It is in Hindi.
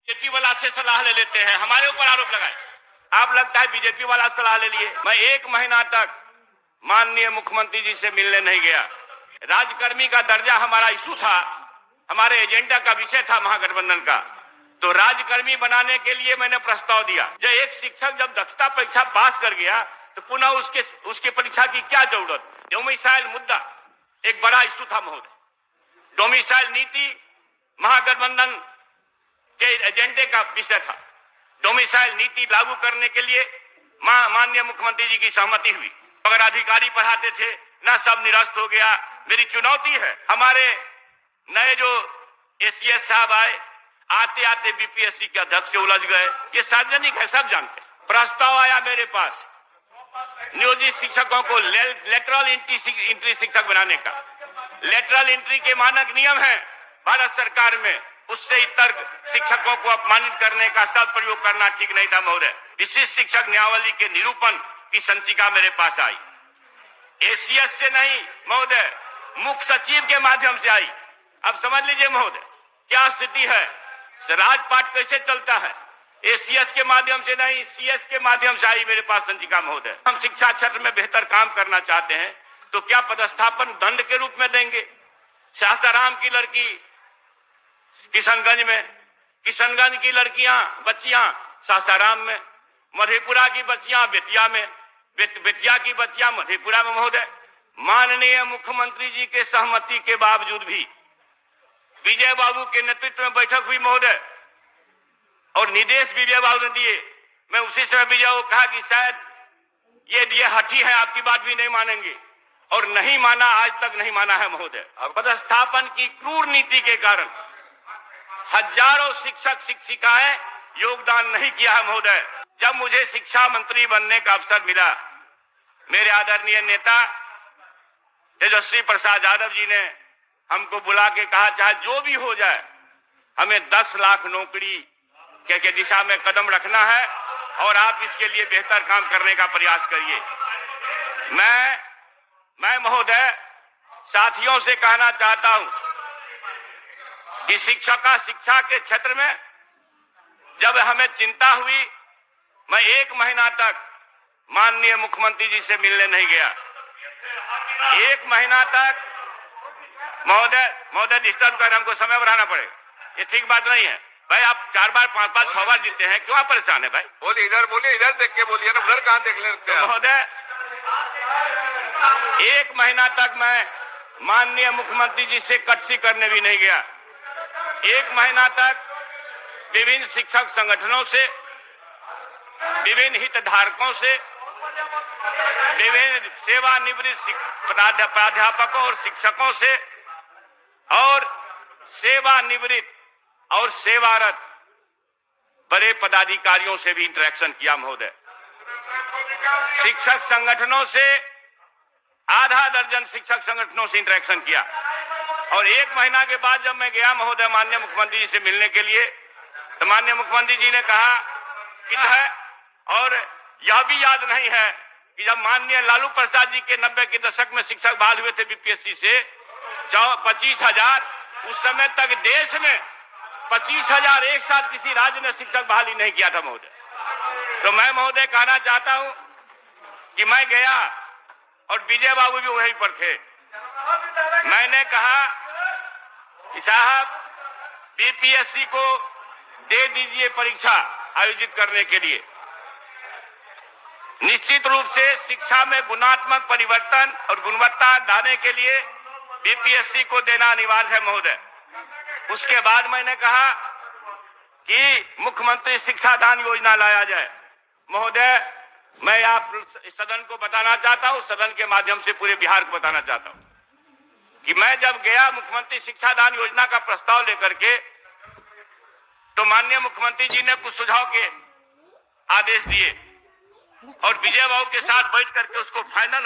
बीजेपी वाला से सलाह ले लेते हैं, हमारे ऊपर आरोप लगाए। आप लगता है बीजेपी वाला सलाह ले लिए। मैं 1 महीना तक माननीय मुख्यमंत्री जी से मिलने नहीं गया। राजकर्मी का दर्जा हमारा इशू था, हमारे एजेंडा का विषय था महागठबंधन का। तो राजकर्मी बनाने के लिए मैंने प्रस्ताव दिया। जब एक शिक्षक जब दक्षता परीक्षा पास कर गया तो पुनः उसके परीक्षा की क्या जरूरत। डोमिसाइल मुद्दा एक बड़ा इशू था महोदय। डोमिसाइल नीति महागठबंधन के एजेंडे का विषय था। डोमिसाइल नीति लागू करने के लिए माननीय मुख्यमंत्री जी की सहमति हुई, मगर अधिकारी पढ़ाते थे ना, सब निरस्त हो गया। मेरी चुनौती है, हमारे नए जो एसीएस साहब आए, आते आते बीपीएससी के अध्यक्ष से उलझ गए। ये सार्वजनिक है, सब जानते हैं। प्रस्ताव आया मेरे पास नियोजित शिक्षकों को लेटरल एंट्री शिक्षक बनाने का। लेटरल एंट्री के मानक नियम है भारत सरकार में, उससे इतर शिक्षकों को अपमानित करने का शब्द प्रयोग करना ठीक नहीं था महोदय। विशिष्ट शिक्षक नियमावली के निरूपण की संचिका मेरे पास आई, एसीएस से नहीं महोदय, मुख्य सचिव के माध्यम से आई। अब समझ लीजिए महोदय क्या स्थिति है, राजपाट कैसे चलता है। एसीएस के माध्यम से नहीं, सीएस के माध्यम से आई मेरे पास संचिका महोदय। हम शिक्षा क्षेत्र में बेहतर काम करना चाहते हैं तो क्या पदस्थापन दंड के रूप में देंगे। सासाराम की लड़की किशनगंज की लड़कियां बच्चियां सासाराम में, मधेपुरा की बच्चियां बेतिया में, बेतिया की बच्चियां मधेपुरा में महोदय। माननीय मुख्यमंत्री जी के सहमति के बावजूद भी विजय बाबू के नेतृत्व में बैठक हुई महोदय, और निर्देश विजय बाबू ने दिए। मैं उसी समय विजय बाबू कहा कि शायद ये हठी है, आपकी बात भी नहीं मानेंगे, और नहीं माना, आज तक नहीं माना है महोदय। पदस्थापन की क्रूर नीति के कारण हजारों शिक्षक शिक्षिकाएं योगदान नहीं किया है महोदय। जब मुझे शिक्षा मंत्री बनने का अवसर मिला, मेरे आदरणीय नेता तेजस्वी प्रसाद यादव जी ने हमको बुला के कहा चाहे जो भी हो जाए हमें 10 लाख नौकरी के दिशा में कदम रखना है और आप इसके लिए बेहतर काम करने का प्रयास करिए। मैं महोदय साथियों से कहना चाहता हूं कि शिक्षा के क्षेत्र में जब हमें चिंता हुई, मैं 1 महीना तक माननीय मुख्यमंत्री जी से मिलने नहीं गया। 1 महीना तक महोदय डिस्टर्ब कर, हमको समय बढ़ाना पड़ेगा, ये ठीक बात नहीं है भाई। आप 4 बार 5 बार 6 बार जीते हैं, क्यों आप परेशान है भाई। बोलिए, इधर देख के बोलिए ना, उधर कहां देख लेते हैं। महोदय 1 महीना तक मैं माननीय मुख्यमंत्री जी से कटसी करने भी नहीं गया। 1 महीना तक विभिन्न शिक्षक संगठनों से, विभिन्न हितधारकों से, विभिन्न सेवानिवृत्त प्राध्यापकों और शिक्षकों से और सेवानिवृत्त और सेवारत बड़े पदाधिकारियों से भी इंटरेक्शन किया महोदय। शिक्षक संगठनों से आधा दर्जन शिक्षक संगठनों से इंटरेक्शन किया, और 1 महीना के बाद जब मैं गया महोदय माननीय मुख्यमंत्री जी से मिलने के लिए, तो माननीय मुख्यमंत्री जी ने कहा कि है, और यह भी याद नहीं है कि जब माननीय लालू प्रसाद जी के 90 के दशक में शिक्षक बहाल हुए थे बीपीएससी से 25,000, उस समय तक देश में 25,000 एक साथ किसी राज्य ने शिक्षक बहाली नहीं किया था महोदय। तो मैं महोदय कहना चाहता हूं कि मैं गया और विजय बाबू भी वहीं पर थे। मैंने कहा कि साहब बीपीएससी को दे दीजिए परीक्षा आयोजित करने के लिए। निश्चित रूप से शिक्षा में गुणात्मक परिवर्तन और गुणवत्ता लाने के लिए बीपीएससी को देना अनिवार्य है महोदय। उसके बाद मैंने कहा कि मुख्यमंत्री शिक्षा दान योजना लाया जाए। महोदय मैं आप सदन को बताना चाहता हूं, सदन के माध्यम से पूरे बिहार को बताना चाहता हूं कि मैं जब गया मुख्यमंत्री शिक्षा दान योजना का प्रस्ताव लेकर के, तो माननीय मुख्यमंत्री जी ने कुछ सुझाव के आदेश दिए और विजय बाबू के साथ बैठ करके उसको फाइनल